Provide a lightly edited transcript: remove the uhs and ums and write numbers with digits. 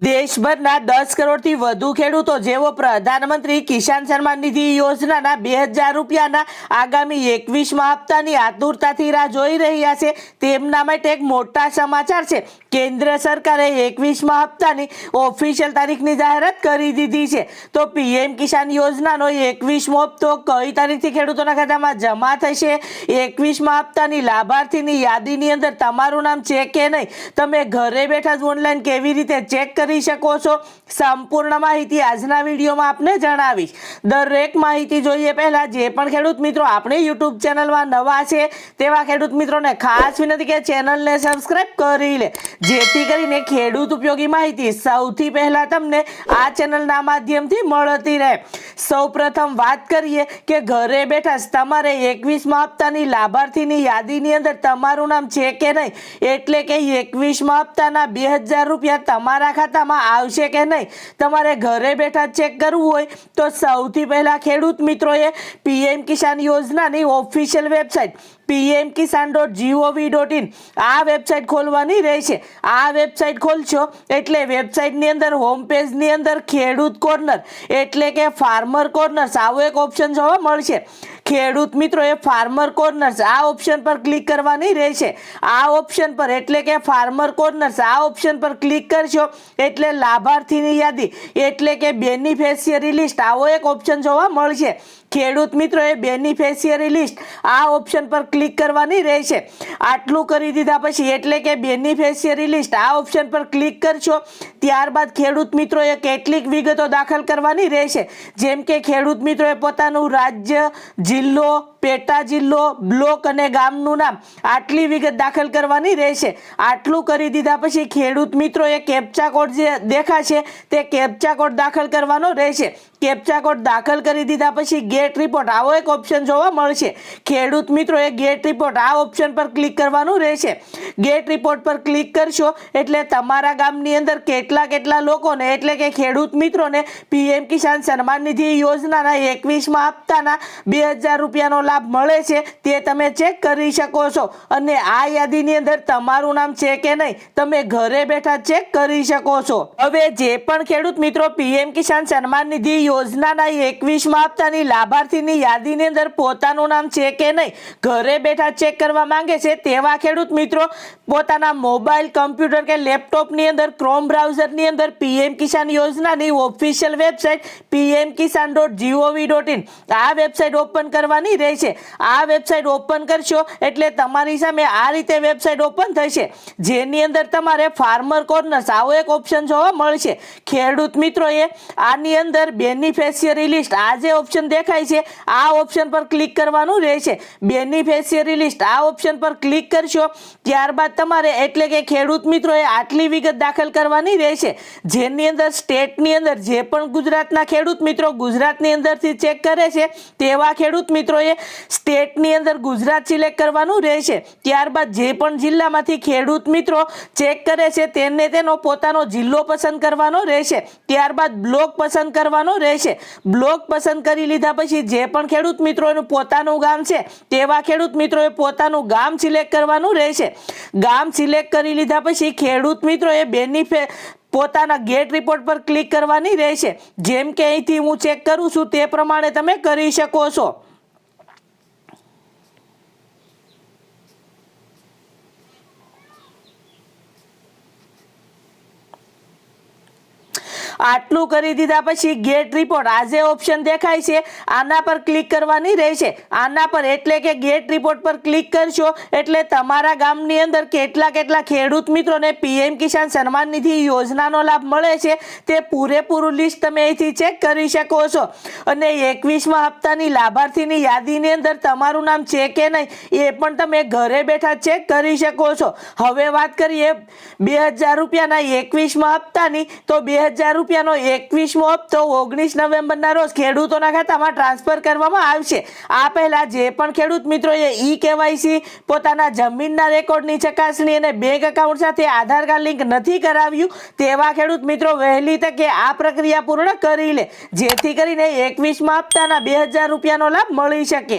દેશભરના 10 કરોડથી વધુ ખેડૂતો જેઓ પ્રધાનમંત્રી કિસાન સન્માન નિધિ યોજનાના 2000 રૂપિયાના આગામી 21મા હપ્તાની આતુરતાથી રાહ જોઈ રહ્યા છે તેમના માટે એક મોટા સમાચાર છે। કેન્દ્ર સરકારે 21મા હપ્તાની ઓફિશિયલ તારીખની જાહેરાત કરી દીધી છે। તો પીએમ કિસાન યોજનાનો 21મો હપ્તો કઈ તારીખથી ખેડૂતોના ખાતામાં જમા થશે, 21મા હપ્તાની લાભાર્થીની યાદીની અંદર તમારું નામ છે કે નહીં, તમે ઘરે બેઠા જ ઓનલાઈન કેવી રીતે ચેક કરી શકો છો, સંપૂર્ણ માહિતી આજના વિડીયોમાં આપને જણાવીશ। દરેક માહિતી જોઈએ પહેલા જે પણ ખેડૂત મિત્રો આપણી YouTube ચેનલમાં નવા છે તેવા ખેડૂત મિત્રોને ખાસ વિનંતી કે ચેનલને સબસ્ક્રાઇબ કરી લે, જેથી કરીને ખેડૂત ઉપયોગી માહિતી સૌથી પહેલા તમને આ ચેનલના માધ્યમથી મળતી રહે। સૌપ્રથમ વાત કરીએ કે ઘરે બેઠા તમારે 21મા હપ્તાની લાભાર્થીની યાદીની અંદર તમારું નામ છે કે નહીં, એટલે કે 21મા હપ્તાના 2000 રૂપિયા તમારા ખાતામાં આવશે કે નહીં, તમારે ઘરે બેઠા ચેક કરવું હોય તો સૌથી પહેલા ખેડૂત મિત્રોએ પીએમ કિસાન યોજનાની ઓફિશિયલ વેબસાઇટ pmkisan.gov.in આ વેબસાઇટ ખોલવાની રહેશે। આ વેબસાઇટ ખોલશો એટલે વેબસાઇટની અંદર હોમ પેજની અંદર ખેડૂત કોર્નર એટલે કે ફાર્મર કોર્નર્સ આવો એક ઓપ્શન જોવા મળશે। ખેડૂત મિત્રોએ ફાર્મર કોર્નર્સ આ ઓપ્શન પર ક્લિક કરવાની રહેશે। આ ઓપ્શન પર એટલે કે ફાર્મર કોર્નર્સ આ ઓપ્શન પર ક્લિક કરશો એટલે લાભાર્થીની યાદી એટલે કે બેનિફિશિયરી લિસ્ટ આવો એક ઓપ્શન જોવા મળશે। ખેડૂત મિત્રોએ બેનિફિશિયરી લિસ્ટ આ ઓપ્શન પર ક્લિક કરવાની રહેશે। આટલું કરી દીધા પછી એટલે કે બેનિફિશિયરી લિસ્ટ આ ઓપ્શન પર ક્લિક કરશો ત્યારબાદ ખેડૂત મિત્રોએ કેટલીક વિગતો દાખલ કરવાની રહેશે, જેમ કે ખેડૂત મિત્રોએ પોતાનું રાજ્ય, જિલ્લો, પેટા જિલ્લો, બ્લોક અને ગામનું નામ આટલી વિગત દાખલ કરવાની રહેશે। આટલું કરી દીધા પછી ખેડૂત મિત્રોએ કેપ્ચા કોડ જે દેખાશે તે કેપ્ચા કોડ દાખલ કરવાનો રહેશે। કેપ્ચા કોડ દાખલ કરી દીધા પછી ગેટ રિપોર્ટ આવો એક ઓપ્શન જોવા મળશે। ખેડૂત મિત્રોએ ગેટ રિપોર્ટ આ ઓપ્શન પર ક્લિક કરવાનું રહેશે। ગેટ રિપોર્ટ પર ક્લિક કરશો એટલે તમારા ગામની અંદર કેટલા લોકોને એટલે કે ખેડૂત મિત્રોને પીએમ કિસાન સન્માન નિધિ યોજનાના 21મા હપ્તાના 2000 રૂપિયાનો લાભ મળે છે તે તમે ચેક કરી શકો છો અને આ યાદીની અંદર તમારું નામ છે કે નહીં તમે ઘરે બેઠા ચેક કરી શકો છો। હવે જે પણ ખેડૂત મિત્રો પીએમ કિસાન સન્માન નિધિ યોજનાના 21મા હપ્તાની લાભાર્થીની યાદીની અંદર પોતાનું નામ છે કે નહીં ઘરે બેઠા ચેક કરવા માંગે છે તેવા ખેડૂત મિત્રો પોતાના મોબાઈલ, કમ્પ્યુટર કે લેપટોપની અંદર ક્રોમ બ્રાઉઝરની અંદર પીએમ કિસાન યોજનાની ઓફિશિયલ વેબસાઇટ pmkisan.gov.in આ વેબસાઇટ ઓપન કરવાની રહેશે। આ વેબસાઇટ ઓપન કરશો એટલે તમારી સામે આ રીતે વેબસાઇટ ઓપન થશે, જેની અંદર તમારે ફાર્મર કોર્નર્સ આવો એક ઓપ્શન જોવા મળશે। ખેડૂત મિત્રોએ આની અંદર બેનિફિશિયરી લિસ્ટ આ જે ઓપ્શન દેખાય છે આ ઓપ્શન પર ક્લિક કરવાનું રહેશે। બેનિફિશિયરી લિસ્ટ આ ઓપ્શન પર ક્લિક કરશો ત્યારબાદ તમારે એટલે કે ખેડૂત મિત્રોએ આટલી વિગત દાખલ કરવાની રહેશે, જેની અંદર સ્ટેટની અંદર જે પણ ગુજરાતના ખેડૂત મિત્રો ગુજરાતની અંદરથી ચેક કરે છે તેવા ખેડૂત મિત્રોએ સ્ટેટની અંદર ગુજરાત સિલેક્ટ કરવાનું રહેશે। ત્યારબાદ જે પણ જિલ્લામાંથી ખેડૂત મિત્રો ચેક કરે છે તેને તેનો પોતાનો જિલ્લો પસંદ કરવાનો રહેશે। ત્યારબાદ બ્લોક પસંદ કરવાનો રહેશે। બ્લોક પસંદ કરી લીધા પછી જે પણ ખેડૂત મિત્રોનું પોતાનું ગામ છે તેવા ખેડૂત મિત્રોએ પોતાનું ગામ સિલેક્ટ કરવાનું રહેશે। ગામ સિલેક્ટ કરી લીધા પછી ખેડૂત મિત્રોએ પોતાના ગેટ રિપોર્ટ પર ક્લિક કરવાની રહેશે। જેમ કે અહીંથી હું ચેક કરું છું તે પ્રમાણે તમે કરી શકો છો। આટલું કરી દીધા પછી ગેટ રિપોર્ટ આ જે ઓપ્શન દેખાય છે આના પર ક્લિક કરવાની રહેશે। આના પર એટલે કે ગેટ રિપોર્ટ પર ક્લિક કરશો એટલે તમારા ગામની અંદર કેટલા ખેડૂત મિત્રોને પીએમ કિસાન સન્માન નિધિ યોજનાનો લાભ મળે છે તે પૂરેપૂરું લિસ્ટ તમે અહીંથી ચેક કરી શકો છો અને 21મા હપ્તાની લાભાર્થીની યાદીની અંદર તમારું નામ છે કે નહીં એ પણ તમે ઘરે બેઠા ચેક કરી શકો છો। હવે વાત કરીએ 2000 રૂપિયાના 21મા હપ્તાની તો 2000 રૂપિયાનો 21મો હપ્તો 19 નવેમ્બરના રોજ ખેડૂતોના ખાતામાં ટ્રાન્સફર કરવામાં આવશે। આ પહેલા જે પણ ખેડૂત મિત્રોએ ઈ-કેવાયસી પોતાના જમીનના રેકોર્ડની ચકાસણી અને બેંક એકાઉન્ટ સાથે આધાર કાર્ડ લિંક નથી કરાવ્યું તેવા ખેડૂત મિત્રો વહેલી તકે આ પ્રક્રિયા પૂર્ણ કરી લે, જેથી કરીને 21મા હપ્તાના 2000 રૂપિયાનો લાભ મળી શકે।